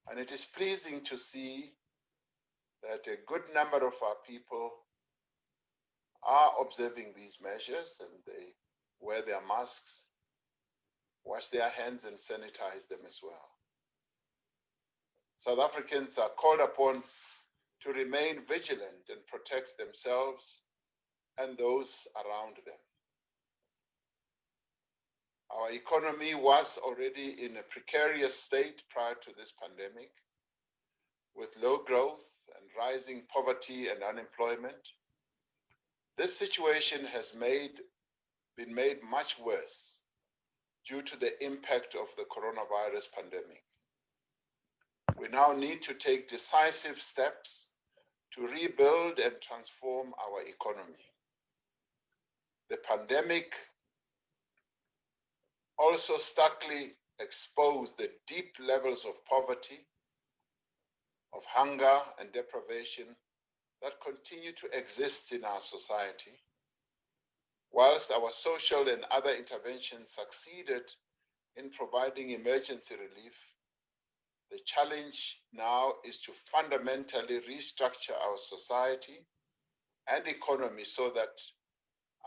And it is pleasing to see that a good number of our people are observing these measures, and they wear their masks, wash their hands, and sanitize them as well. South Africans are called upon to remain vigilant and protect themselves and those around them. Our economy was already in a precarious state prior to this pandemic, with low growth and rising poverty and unemployment. This situation has been made much worse due to the impact of the coronavirus pandemic. We now need to take decisive steps to rebuild and transform our economy. The pandemic also starkly exposed the deep levels of poverty, of hunger and deprivation that continue to exist in our society. Whilst our social and other interventions succeeded in providing emergency relief, the challenge now is to fundamentally restructure our society and economy so that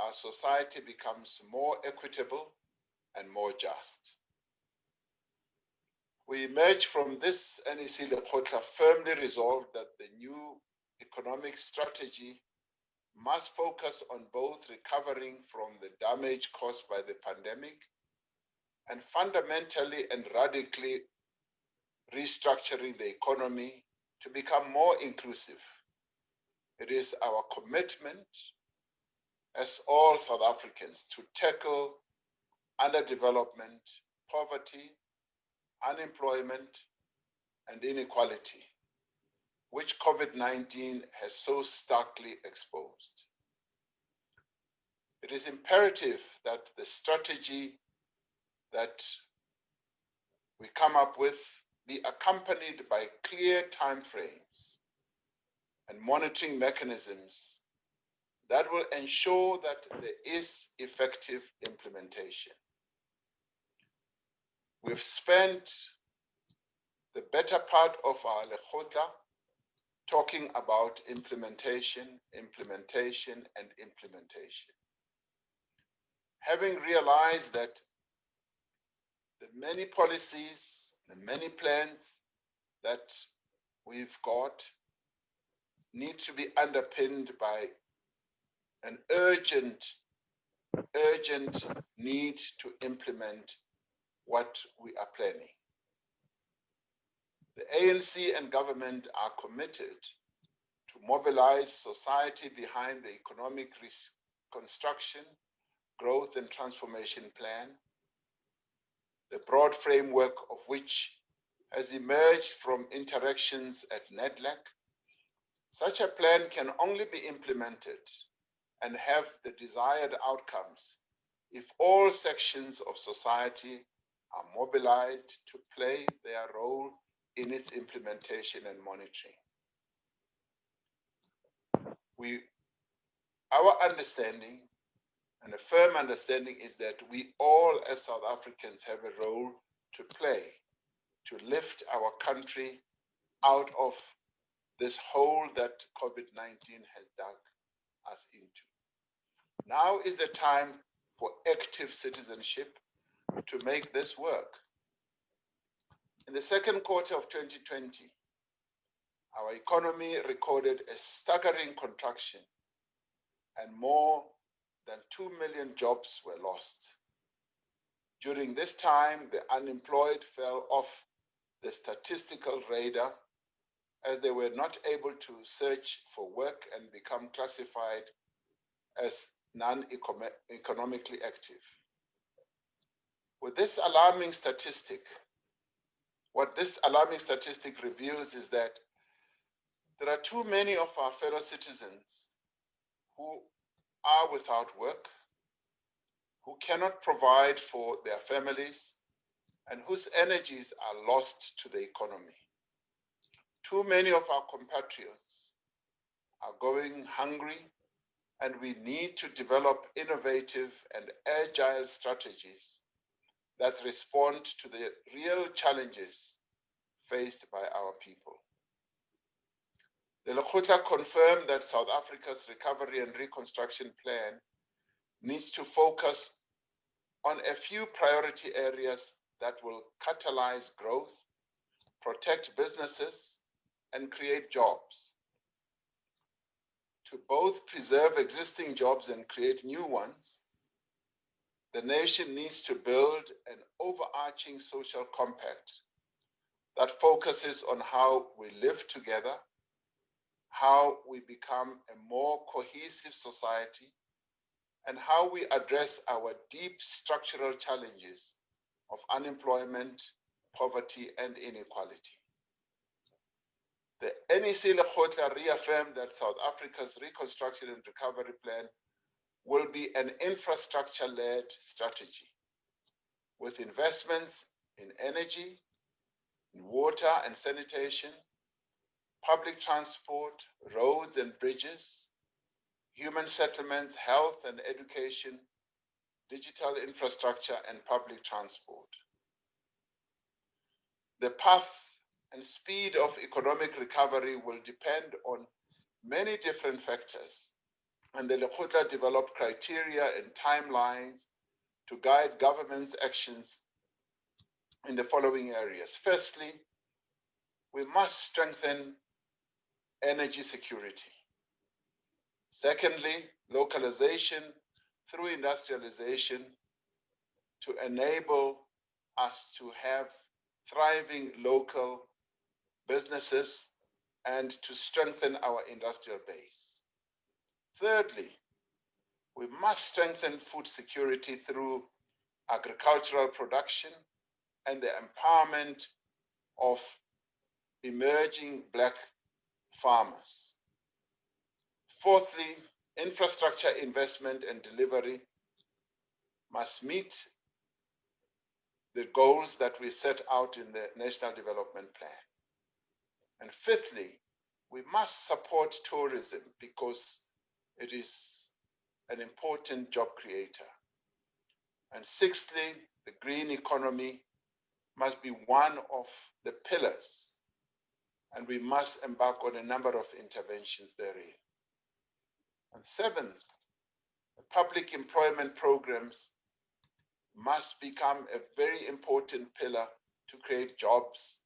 our society becomes more equitable and more just. We emerge from this NEC Lekgotla firmly resolved that the new economic strategy must focus on both recovering from the damage caused by the pandemic and fundamentally and radically restructuring the economy to become more inclusive. It is our commitment as all South Africans to tackle underdevelopment, poverty, unemployment, and inequality, which COVID-19 has so starkly exposed. It is imperative that the strategy that we come up with be accompanied by clear timeframes and monitoring mechanisms that will ensure that there is effective implementation. We've spent the better part of our Lekgotla talking about implementation. Having realized that the many policies, the many plans that we've got need to be underpinned by an urgent need to implement what we are planning. The ANC and government are committed to mobilize society behind the economic reconstruction, growth and transformation plan, the broad framework of which has emerged from interactions at NEDLAC. Such a plan can only be implemented and have the desired outcomes if all sections of society are mobilized to play their role in its implementation and monitoring. Our understanding, and a firm understanding, is that we all as South Africans have a role to play to lift our country out of this hole that COVID-19 has dug us into. Now is the time for active citizenship to make this work. In the second quarter of 2020, our economy recorded a staggering contraction and more than 2 million jobs were lost. During this time, the unemployed fell off the statistical radar as they were not able to search for work and become classified as non-economically active. With this alarming statistic, what this alarming statistic reveals is that there are too many of our fellow citizens who are without work, who cannot provide for their families, and whose energies are lost to the economy. Too many of our compatriots are going hungry, and we need to develop innovative and agile strategies that respond to the real challenges faced by our people. The Lekgotla confirmed that South Africa's recovery and reconstruction plan needs to focus on a few priority areas that will catalyze growth, protect businesses, and create jobs. To both preserve existing jobs and create new ones, the nation needs to build an overarching social compact that focuses on how we live together, how we become a more cohesive society, and how we address our deep structural challenges of unemployment, poverty, and inequality. The NEC Lekgotla reaffirmed that South Africa's reconstruction and recovery plan will be an infrastructure-led strategy with investments in energy, in water and sanitation, public transport, roads and bridges, human settlements, health and education, digital infrastructure, and public transport. The path and speed of economic recovery will depend on many different factors, and the Lekgotla developed criteria and timelines to guide government's actions in the following areas. Firstly, we must strengthen energy security. Secondly, localization through industrialization to enable us to have thriving local businesses and to strengthen our industrial base. Thirdly, we must strengthen food security through agricultural production and the empowerment of emerging Black farmers. Fourthly, infrastructure investment and delivery must meet the goals that we set out in the National Development Plan. And fifthly, we must support tourism because it is an important job creator. And sixthly, the green economy must be one of the pillars, and we must embark on a number of interventions therein. And seventh, the public employment programs must become a very important pillar to create jobs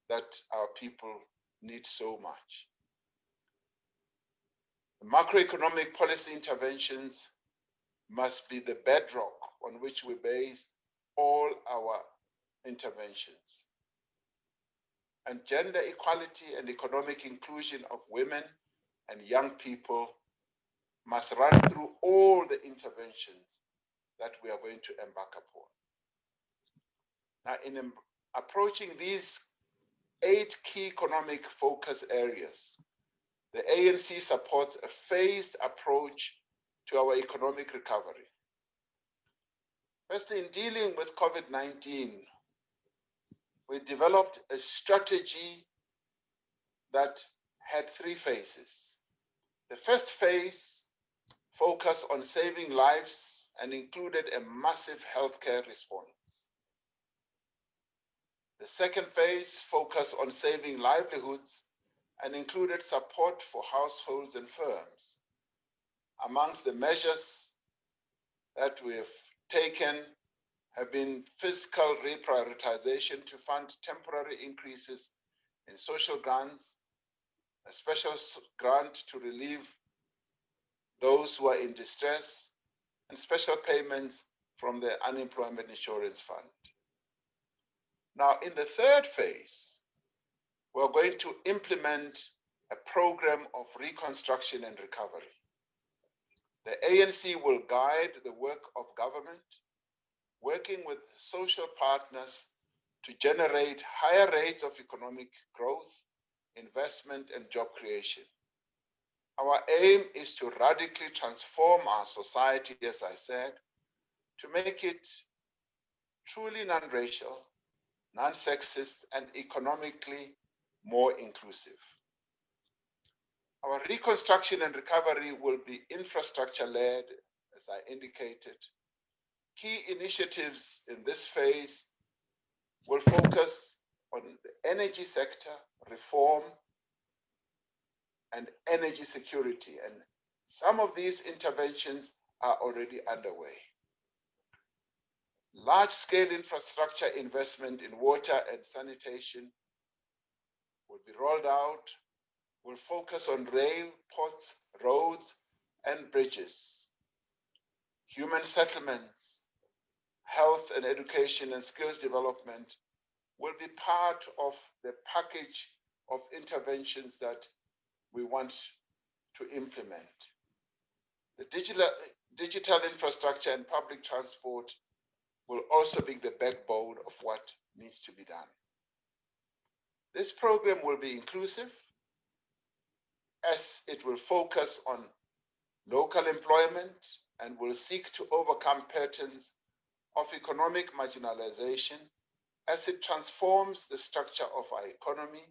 that our people need so much. The macroeconomic policy interventions must be the bedrock on which we base all our interventions. And gender equality and economic inclusion of women and young people must run through all the interventions that we are going to embark upon. Now, in approaching these 8 key economic focus areas, the ANC supports a phased approach to our economic recovery. Firstly, in dealing with COVID-19, we developed a strategy that had 3 phases. The first phase focused on saving lives and included a massive healthcare response. The second phase focused on saving livelihoods and included support for households and firms. Amongst the measures that we have taken have been fiscal reprioritization to fund temporary increases in social grants, a special grant to relieve those who are in distress, and special payments from the Unemployment Insurance Fund. Now, in the third phase, we're going to implement a program of reconstruction and recovery. The ANC will guide the work of government, working with social partners to generate higher rates of economic growth, investment, and job creation. Our aim is to radically transform our society, as I said, to make it truly non-racial, non-sexist, and economically more inclusive. Our reconstruction and recovery will be infrastructure-led, as I indicated. Key initiatives in this phase will focus on the energy sector, reform, and energy security. And some of these interventions are already underway. Large-scale infrastructure investment in water and sanitation will be rolled out, will focus on rail, ports, roads, and bridges. Human settlements, health and education and skills development will be part of the package of interventions that we want to implement. The digital infrastructure and public transport will also be the backbone of what needs to be done. This program will be inclusive, as it will focus on local employment and will seek to overcome patterns of economic marginalization as it transforms the structure of our economy.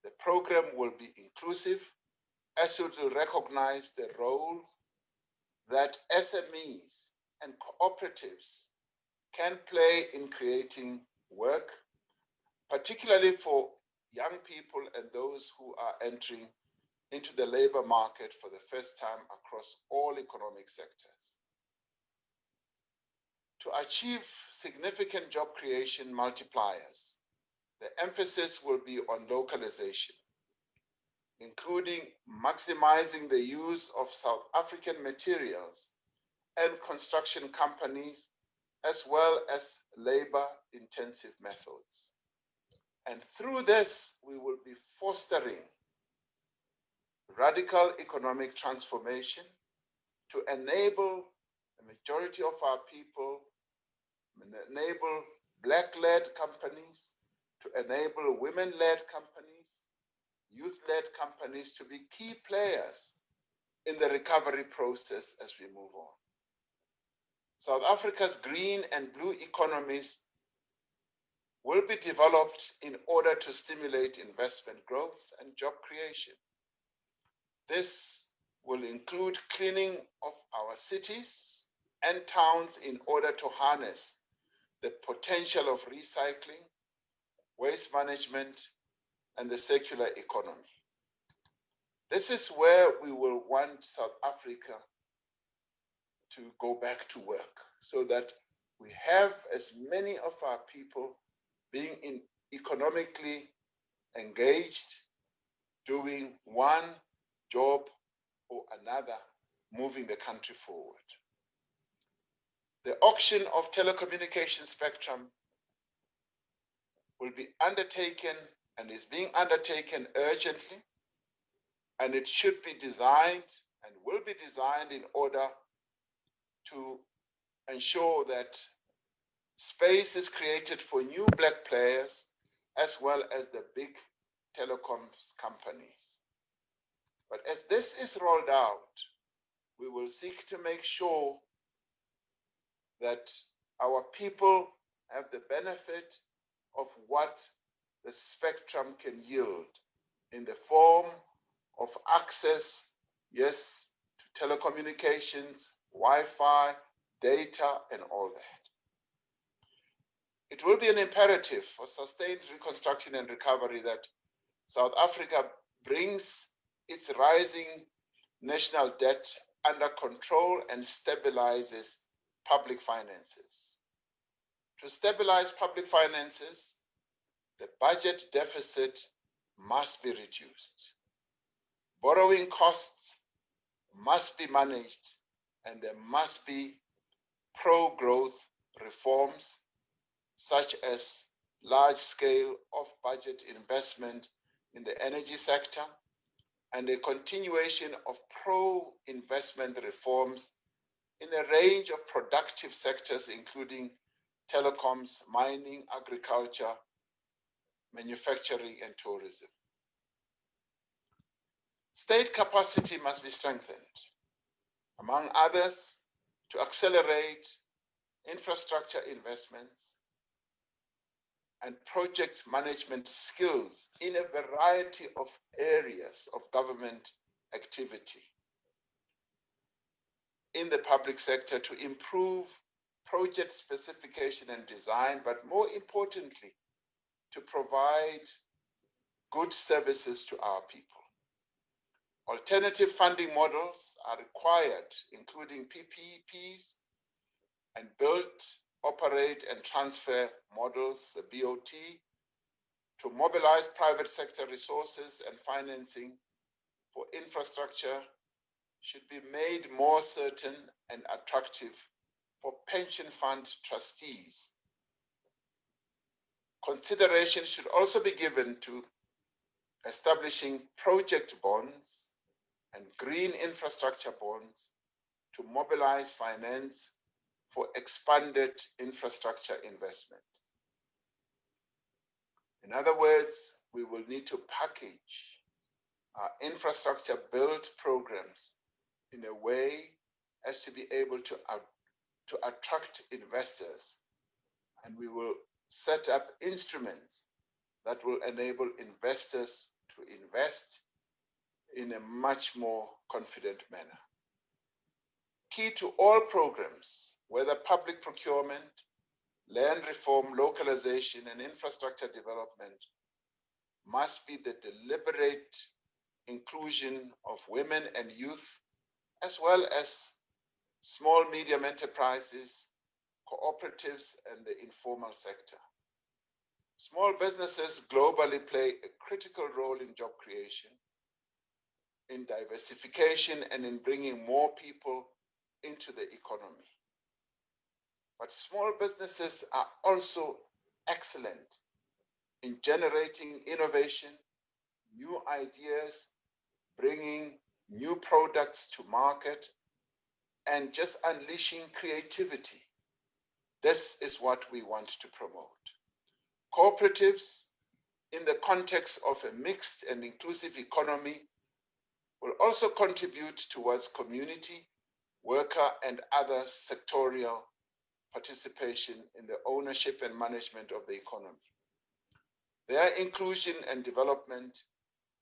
The program will be inclusive as it will recognize the role that SMEs and cooperatives can play in creating work, particularly for young people and those who are entering into the labor market for the first time across all economic sectors. To achieve significant job creation multipliers, the emphasis will be on localization, including maximizing the use of South African materials and construction companies, as well as labor-intensive methods. And through this, we will be fostering radical economic transformation to enable the majority of our people, enable Black-led companies, to enable women-led companies, youth-led companies to be key players in the recovery process as we move on. South Africa's green and blue economies will be developed in order to stimulate investment growth and job creation. This will include cleaning of our cities and towns in order to harness the potential of recycling, waste management, and the circular economy. This is where we will want South Africa to go back to work, so that we have as many of our people being economically engaged, doing one job or another, moving the country forward. The auction of telecommunication spectrum will be undertaken and is being undertaken urgently, and it should be designed and will be designed in order to ensure that space is created for new Black players as well as the big telecoms companies. But as this is rolled out, we will seek to make sure that our people have the benefit of what the spectrum can yield in the form of access, yes, to telecommunications, Wi-Fi, data, and all that. It will be an imperative for sustained reconstruction and recovery that South Africa brings its rising national debt under control and stabilizes public finances. To stabilize public finances, the budget deficit must be reduced. Borrowing costs must be managed, and there must be pro-growth reforms, such as large scale off-budget investment in the energy sector, and a continuation of pro-investment reforms in a range of productive sectors, including telecoms, mining, agriculture, manufacturing, and tourism. State capacity must be strengthened, among others, to accelerate infrastructure investments and project management skills in a variety of areas of government activity in the public sector to improve project specification and design, but more importantly, to provide good services to our people. Alternative funding models are required, including PPPs and build, operate, and transfer models, BOT, to mobilize private sector resources and financing for infrastructure should be made more certain and attractive for pension fund trustees. Consideration should also be given to establishing project bonds and green infrastructure bonds to mobilize finance for expanded infrastructure investment. In other words, we will need to package our infrastructure build programs in a way as to be able to attract investors, and we will set up instruments that will enable investors to invest in a much more confident manner. Key to all programs, whether public procurement, land reform, localization, and infrastructure development, must be the deliberate inclusion of women and youth, as well as small, medium enterprises, cooperatives, and the informal sector. Small businesses globally play a critical role in job creation, in diversification, and in bringing more people into the economy. But small businesses are also excellent in generating innovation, new ideas, bringing new products to market, and just unleashing creativity. This is what we want to promote. Cooperatives, in the context of a mixed and inclusive economy, will also contribute towards community, worker, and other sectorial participation in the ownership and management of the economy. Their inclusion and development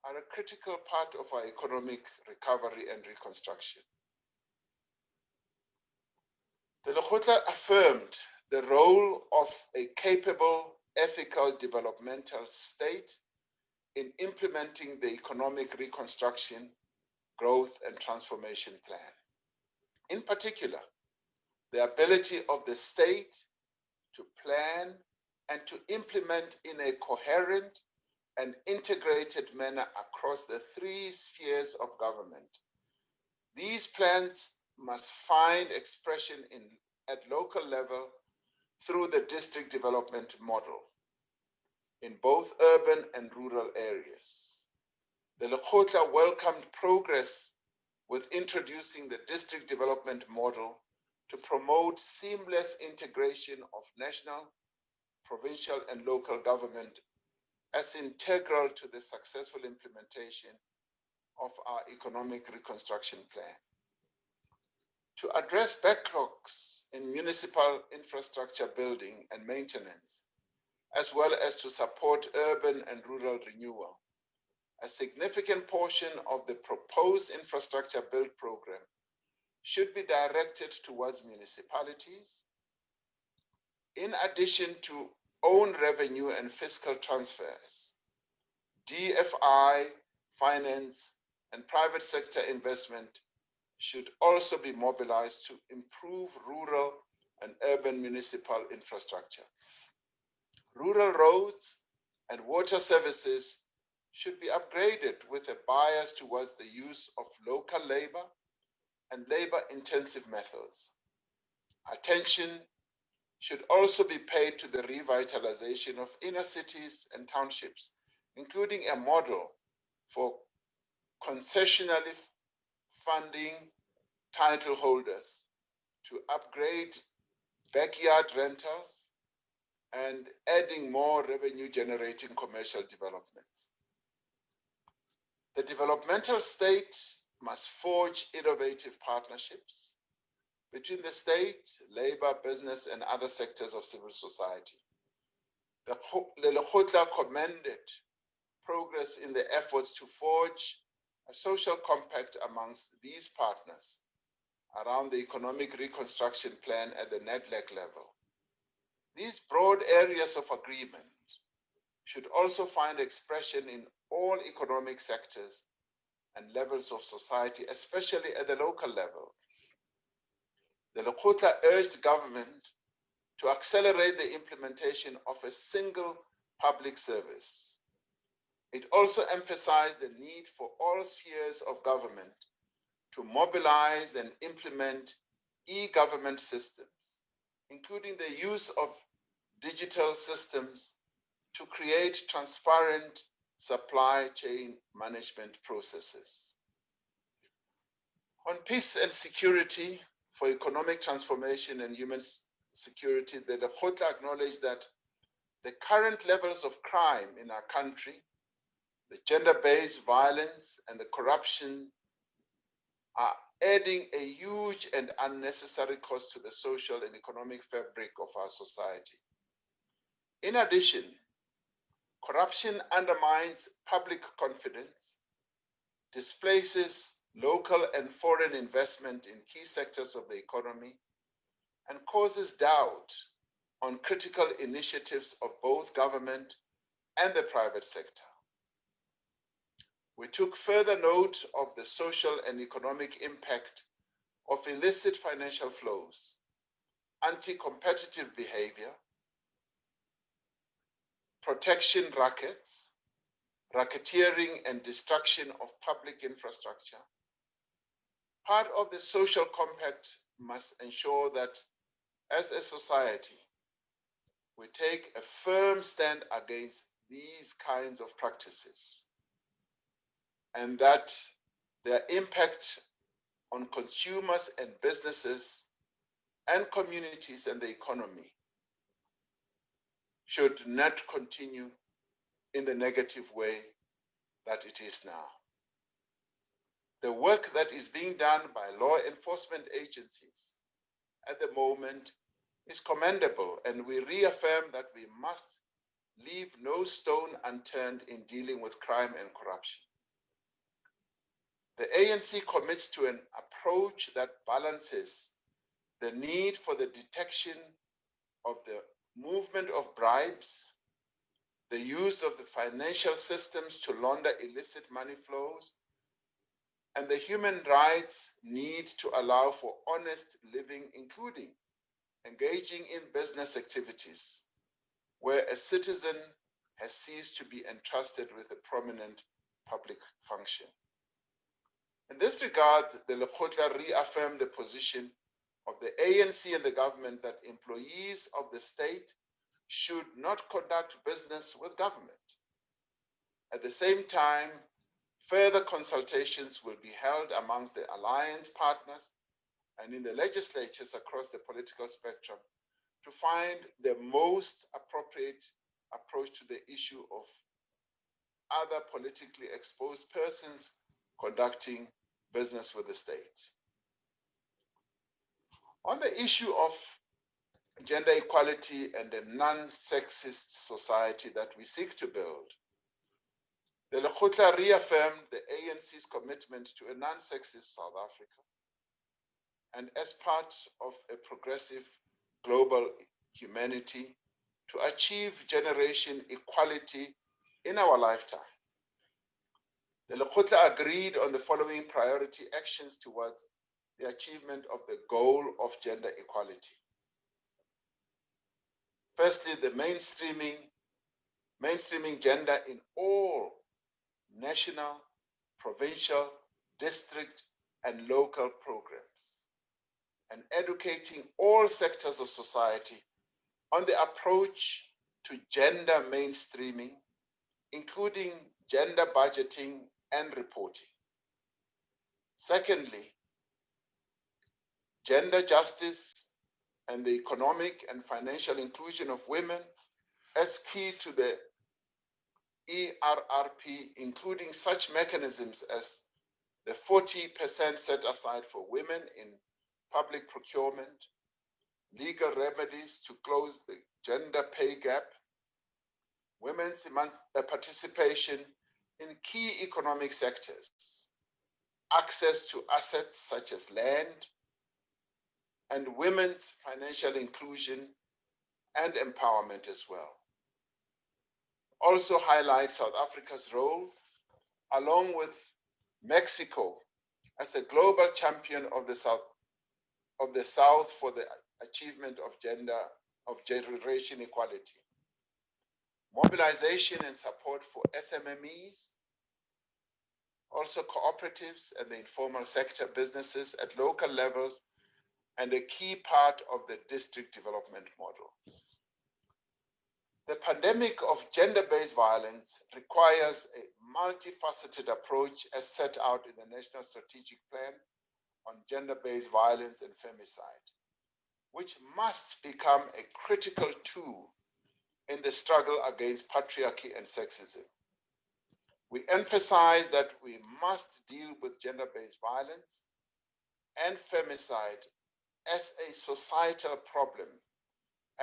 are a critical part of our economic recovery and reconstruction. The Lekgotla affirmed the role of a capable, ethical, developmental state in implementing the economic reconstruction, growth, and transformation plan. In particular, the ability of the state to plan and to implement in a coherent and integrated manner across the three spheres of government. These plans must find expression at local level through the district development model in both urban and rural areas. The Lekgotla welcomed progress with introducing the district development model to promote seamless integration of national, provincial, and local government as integral to the successful implementation of our economic reconstruction plan. To address backlogs in municipal infrastructure building and maintenance, as well as to support urban and rural renewal, a significant portion of the proposed infrastructure build program should be directed towards municipalities, in addition to own revenue and fiscal transfers. DFI, finance, and private sector investment should also be mobilized to improve rural and urban municipal infrastructure. Rural roads and water services should be upgraded with a bias towards the use of local labor and labor-intensive methods. Attention should also be paid to the revitalization of inner cities and townships, including a model for concessionally funding title holders to upgrade backyard rentals and adding more revenue-generating commercial developments. The developmental state must forge innovative partnerships between the state, labor, business, and other sectors of civil society. The Lekgotla commended progress in the efforts to forge a social compact amongst these partners around the economic reconstruction plan at the NEC level. These broad areas of agreement should also find expression in all economic sectors and levels of society, especially at the local level. The Lekgotla urged government to accelerate the implementation of a single public service. It also emphasized the need for all spheres of government to mobilize and implement e-government systems, including the use of digital systems to create transparent supply chain management processes. On peace and security, for economic transformation and human security, the Lekgotla acknowledged that the current levels of crime in our country, the gender-based violence and the corruption, are adding a huge and unnecessary cost to the social and economic fabric of our society. In addition, corruption undermines public confidence, displaces local and foreign investment in key sectors of the economy, and causes doubt on critical initiatives of both government and the private sector. We took further note of the social and economic impact of illicit financial flows, anti-competitive behavior, protection rackets, racketeering and destruction of public infrastructure. Part of the social compact must ensure that as a society, we take a firm stand against these kinds of practices, and that their impact on consumers and businesses and communities and the economy should not continue in the negative way that it is now. The work that is being done by law enforcement agencies at the moment is commendable, and we reaffirm that we must leave no stone unturned in dealing with crime and corruption. The ANC commits to an approach that balances the need for the detection of the movement of bribes, the use of the financial systems to launder illicit money flows, and the human rights need to allow for honest living, including engaging in business activities where a citizen has ceased to be entrusted with a prominent public function. In this regard, the Lekgotla reaffirmed the position of the ANC and the government that employees of the state should not conduct business with government. At the same time, further consultations will be held amongst the alliance partners and in the legislatures across the political spectrum to find the most appropriate approach to the issue of other politically exposed persons conducting business with the state. On the issue of gender equality and a non-sexist society that we seek to build, the Lekgotla reaffirmed the ANC's commitment to a non-sexist South Africa, and as part of a progressive global humanity, to achieve generation equality in our lifetime. The Lekgotla agreed on the following priority actions towards the achievement of the goal of gender equality. Firstly, the mainstreaming gender in all national, provincial, district, and local programs, and educating all sectors of society on the approach to gender mainstreaming, including gender budgeting and reporting. Secondly, gender justice and the economic and financial inclusion of women as key to the ERRP, including such mechanisms as the 40% set aside for women in public procurement, legal remedies to close the gender pay gap, women's participation in key economic sectors, access to assets such as land, and women's financial inclusion and empowerment as well. also highlights South Africa's role, along with Mexico, as a global champion of the South for the achievement of generation equality. Mobilization and support for SMMEs, also cooperatives and the informal sector businesses at local levels, and a key part of the district development model. The pandemic of gender-based violence requires a multifaceted approach as set out in the National Strategic Plan on Gender-Based Violence and Femicide, which must become a critical tool in the struggle against patriarchy and sexism. We emphasize that we must deal with gender-based violence and femicide as a societal problem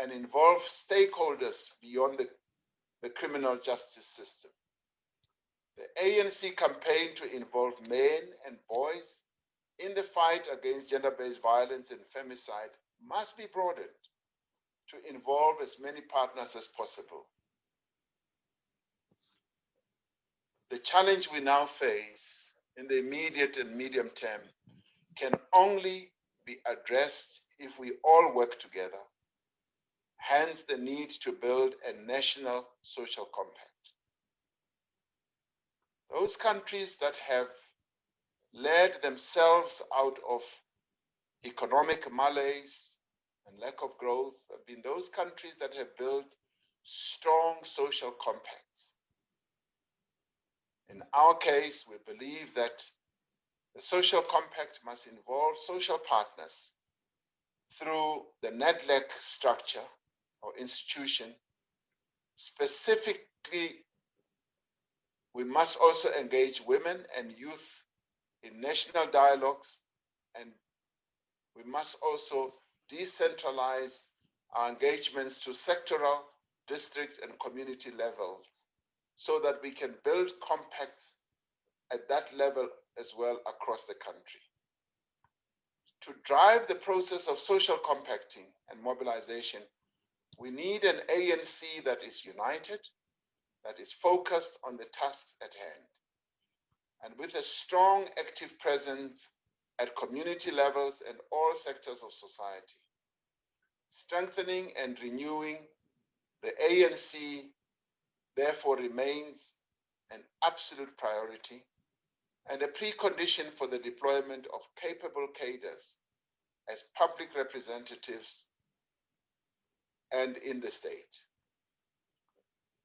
and involve stakeholders beyond the criminal justice system. The ANC campaign to involve men and boys in the fight against gender-based violence and femicide must be broadened to involve as many partners as possible. The challenge we now face in the immediate and medium term can only be addressed if we all work together, hence the need to build a national social compact. Those countries that have led themselves out of economic malaise and lack of growth have been those countries that have built strong social compacts. In our case, we believe that the social compact must involve social partners through the NEC structure or institution. Specifically, we must also engage women and youth in national dialogues, and we must also decentralize our engagements to sectoral, district, and community levels so that we can build compacts at that level as well across the country. To drive the process of social compacting and mobilization, we need an ANC that is united, that is focused on the tasks at hand, and with a strong active presence at community levels and all sectors of society. Strengthening and renewing the ANC therefore remains an absolute priority and a precondition for the deployment of capable cadres as public representatives and in the state.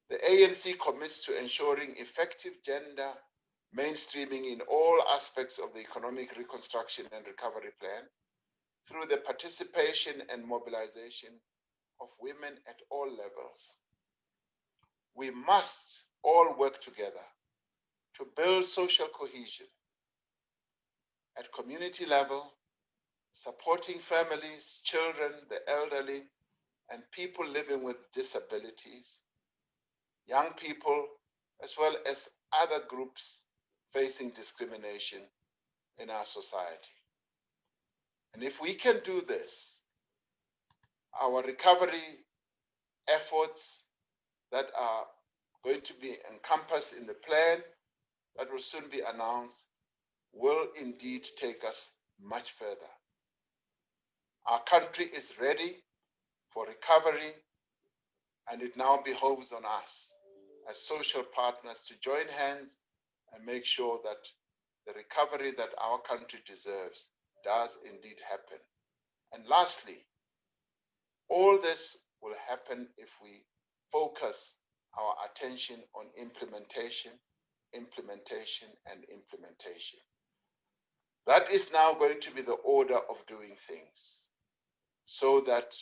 The ANC commits to ensuring effective gender mainstreaming in all aspects of the economic reconstruction and recovery plan through the participation and mobilization of women at all levels. We must all work together to build social cohesion at community level, supporting families, children, the elderly, and people living with disabilities, young people, as well as other groups facing discrimination in our society. And if we can do this, our recovery efforts that are going to be encompassed in the plan that will soon be announced will indeed take us much further. Our country is ready for recovery, and it now behoves on us as social partners to join hands and make sure that the recovery that our country deserves does indeed happen. And lastly, all this will happen if we focus our attention on implementation, implementation, and implementation. That is now going to be the order of doing things so that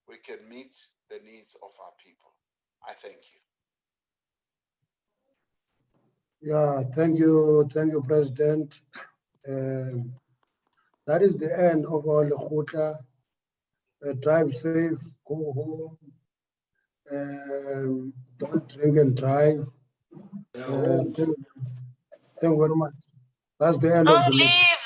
we can meet the needs of our people. I thank you. Yeah, thank you, President. That is the end of our Lekgotla. Drive safe, go home, don't drink and drive. Thank you very much. That's the end of the meeting.